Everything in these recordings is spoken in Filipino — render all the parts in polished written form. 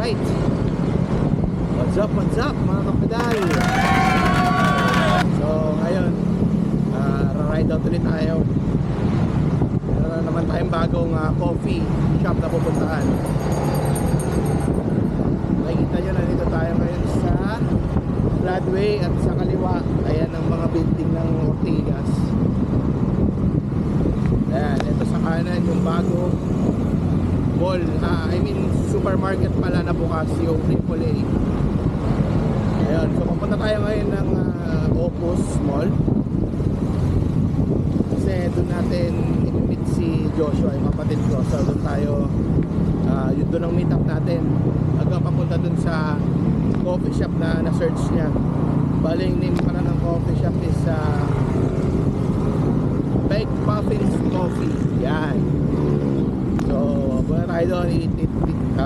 Alright. What's up mga kapadal? So ngayon, ride out ulit tayo. Meron naman tayong bagong coffee shop na pupuntahan. Nakikita nyo, nandito tayo ngayon sa Broadway at sa kaliwa, ayan ang mga building ng Ortigas. Ayan, ito sa kanan yung bagong mall, supermarket pala na bukas, yung AAA. Ayan, so pupunta tayo ngayon ng Opus Mall kasi doon natin i-meet si Joshua, yung kapatid ko. So doon tayo, yun doon ang meet up natin hanggang papunta doon sa coffee shop na na-search niya. Bali yung name pala ng coffee shop is Baked Puffins Coffee. Yan. So punta tayo doon,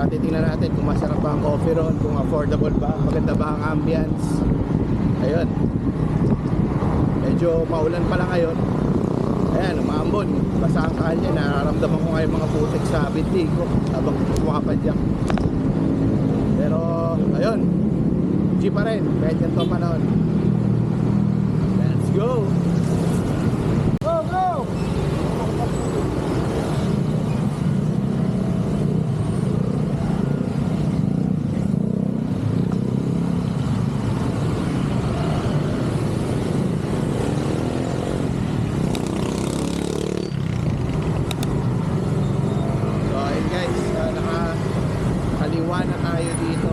titingnan natin kung masarap ba ang coffee ron, kung affordable ba, maganda ba ang ambience. Ayun, medyo maulan pala ngayon. Ayan, umambon, basa ang kalye. Nararamdaman ko ngayon mga putik sa binti ko habang kumapadyak. Pero ayun, G pa rin kahit ganito panahon. Let's go! Go, go! Nakakaliwa na tayo dito.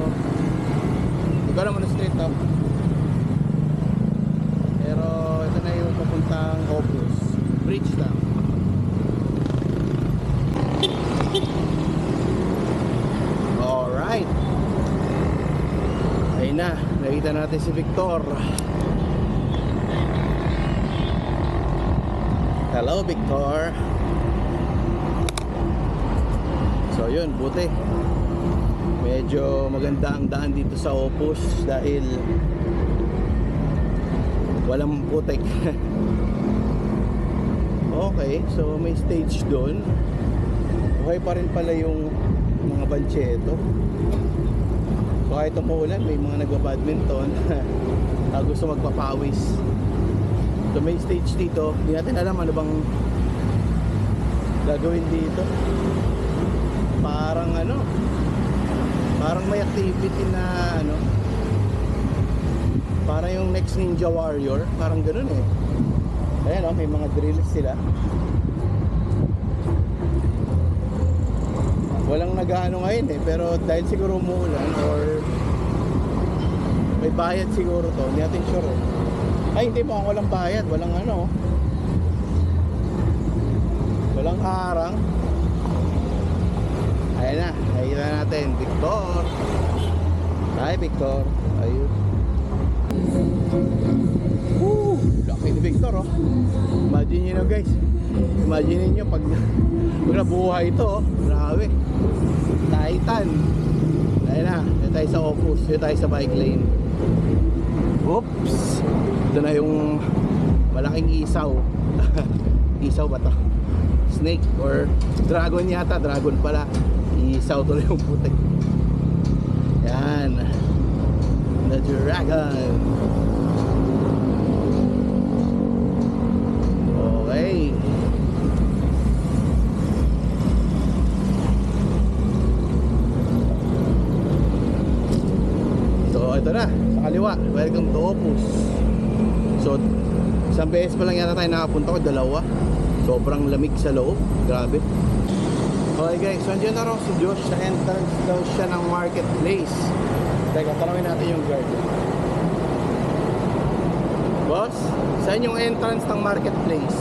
Ikaw naman na street to. Pero ito na yung papuntang Opus Bridgetown. Alright, ayun na, nakita natin si Victor. Hello Victor. So yun, buti medyo maganda ang daan dito sa Opus dahil walang putik. Okay, so may stage doon. Okay pa rin pala yung mga bancheto. So kahit umuulan, may mga nagba-badminton. Gusto magpapawis. So may stage dito. Hindi natin alam ano bang gagawin dito. Parang parang may activity na parang yung next Ninja Warrior, parang ganoon eh. Ayan may mga drills sila. Walang nag-ano ngayon eh, pero dahil siguro umuulan or may bayad siguro to, hindi natin sure eh. Ay hindi po, walang bayad, walang walang harang. Ayan na, nakikita natin Victor. Hi Victor. Ayun. Laki ni Victor oh. Imagine nyo na guys. Imagine nyo pag nabuhay ito oh. Grabe. Titan. Ayan na, dito tayo sa Opus, dito tayo sa bike lane. Oops. Ito na yung malaking isaw. Isaw ba to? Snake or dragon yata. Dragon pala. Isaw tuloy yung putik. Yan, the dragon. Okay. So ito na, sa kaliwa. Welcome to Opus. So isang beses pa lang yata tayo nakapunta ko, dalawa. Sobrang lamig sa loob. Grabe. Okay guys, so andyan na raw si Josh sa entrance daw siya ng marketplace. Teka, tanawin natin yung guard. Boss, saan yung entrance ng marketplace?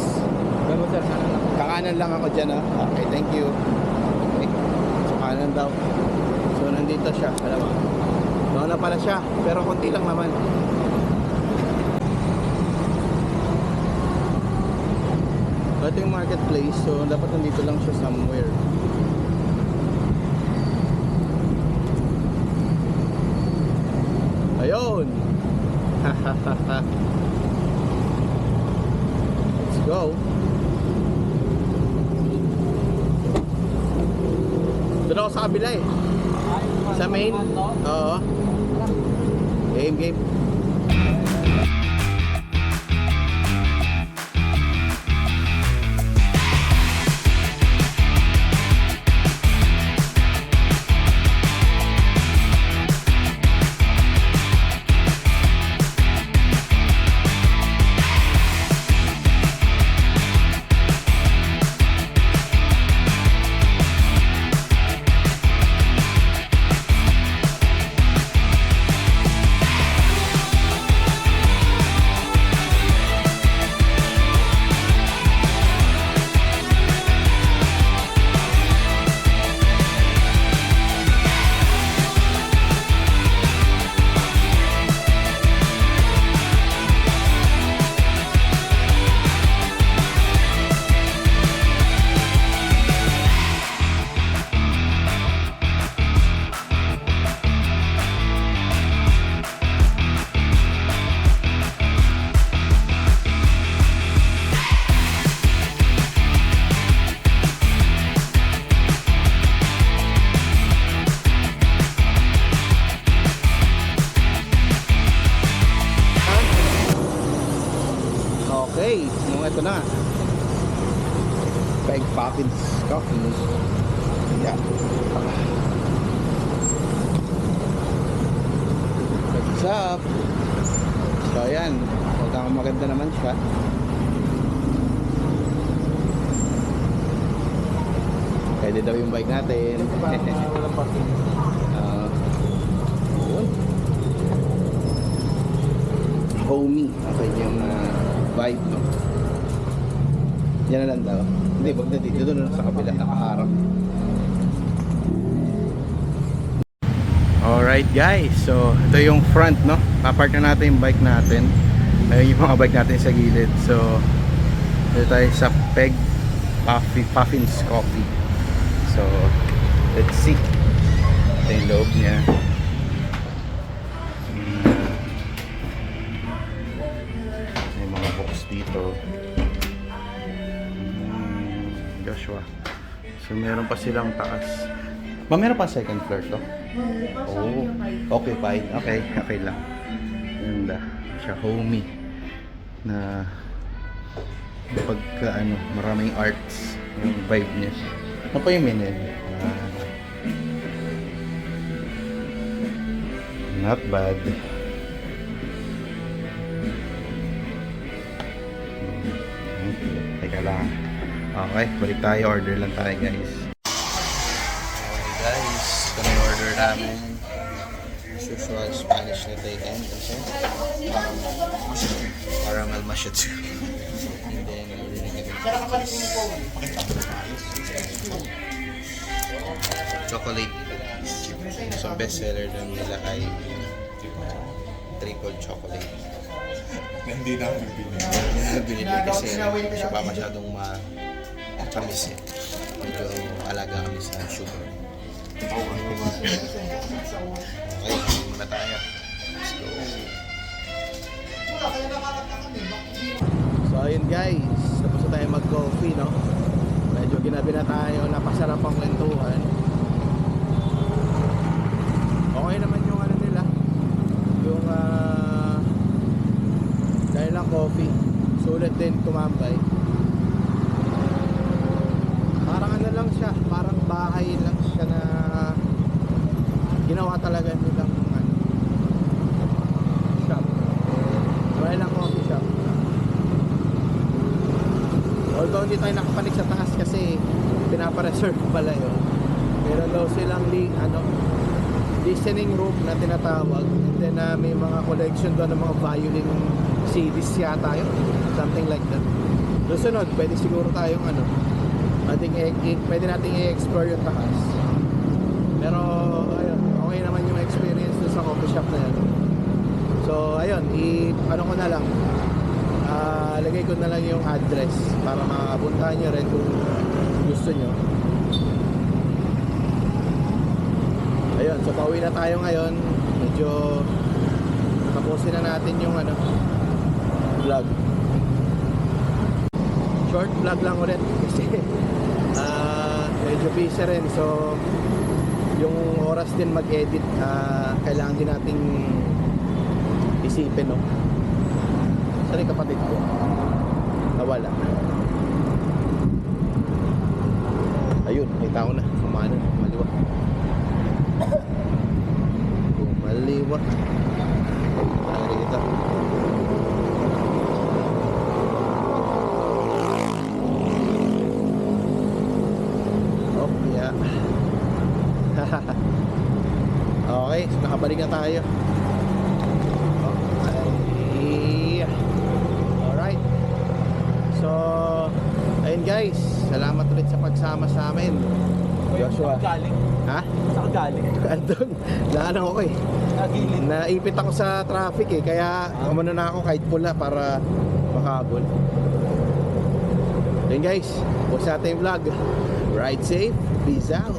Pero sir, kanan lang. Kakanan lang ako dyan Okay, thank you. Okay, so kanan daw. So nandito siya, alam mo. Doon na pala siya, pero konti lang naman. Ito yung marketplace, so dapat nandito lang siya somewhere. Ayun. Let's go. Doon ako sa kabila eh. Sa main? Oo. Game, game. Okay, ito na. Peg Poppins Coffee. Yeah. What's up? So ayan, maganda naman siya. Pwede daw yung bike natin. Walang parking. Yun. Homey. Okay yung vibe, no? Yan na lang daw. Hindi, wag na dito. Doon na sa kabila. Nakaharap. Alright guys. So, ito yung front, no? Papark na natin yung bike natin. Ayun yung mga bike natin sa gilid. So, dito tayo sa Peg Poppins Coffee. So, let's see. Ito yung loob niya. May mga books dito. Joshua. So, meron pa silang taas. Meron pa second floor to? Oh, occupied. Okay, okay lang. Ganda. Siya homey. Na pagka maraming arts yung vibe niya. Ano pa yung menu? Not bad. Teka lang. Okay, balik tayo. Order lang tayo guys. Okay guys, ito na yung order namin. As usual, Spanish na taken kasi caramel macchiato. And then, order na kami chocolate. So, ang best seller lang nila ay triple chocolate. Hindi na Binili kasi hindi siya pa masyadong matamis eh. Medyo alaga kami sa sugar. Okay, muna tayo. Let's go. So ayun guys, tapos na tayo mag-coffee, no? Medyo ginabi na tayo, napasarap ang kwentuhan. Okay naman yung nila, yung dahil lang coffee, sulit din tumambay. Parang lang siya, parang bahay lang siya na ginawa talaga nilang shop. Dahil lang coffee shop. Although hindi tayo nakapanik sa taas kasi pinapareserve pala yun. Meron daw silang listening room na tinatawag, and then may mga collection doon ng mga violin CDs yata yun, something like that. Susunod, pwede siguro tayong pwede nating i-explore yung taas. Pero ayun, okay naman yung experience sa coffee shop na yan. So ayun, ko na lang, lagay ko na lang yung address para makapuntahan nyo rin kung gusto nyo. Ayun, so pauwi na tayo ngayon. Medyo tapusin na natin yung vlog. Short vlog lang ulit kasi medyo busy rin. So yung oras din mag-edit, kailangan din nating isipin, no? Saan yung kapatid ko? Nawala. Ayun, nakita ko na. Kumano, kumaliwa. Kumaliwa. Ay, ito. Oh, yeah. Okay, so nakabalik na tayo. Okay. Alright. So, ayun guys, salamat ulit sa pagsama sa amin. Joshua. Galing. Ha? Saan ka galing? Andun, naano ako eh. Nagilid. Naipit ako sa traffic eh, kaya umano na ako kahit pula para makahabol. Ayun guys, post natin yung vlog. Ride safe, peace out.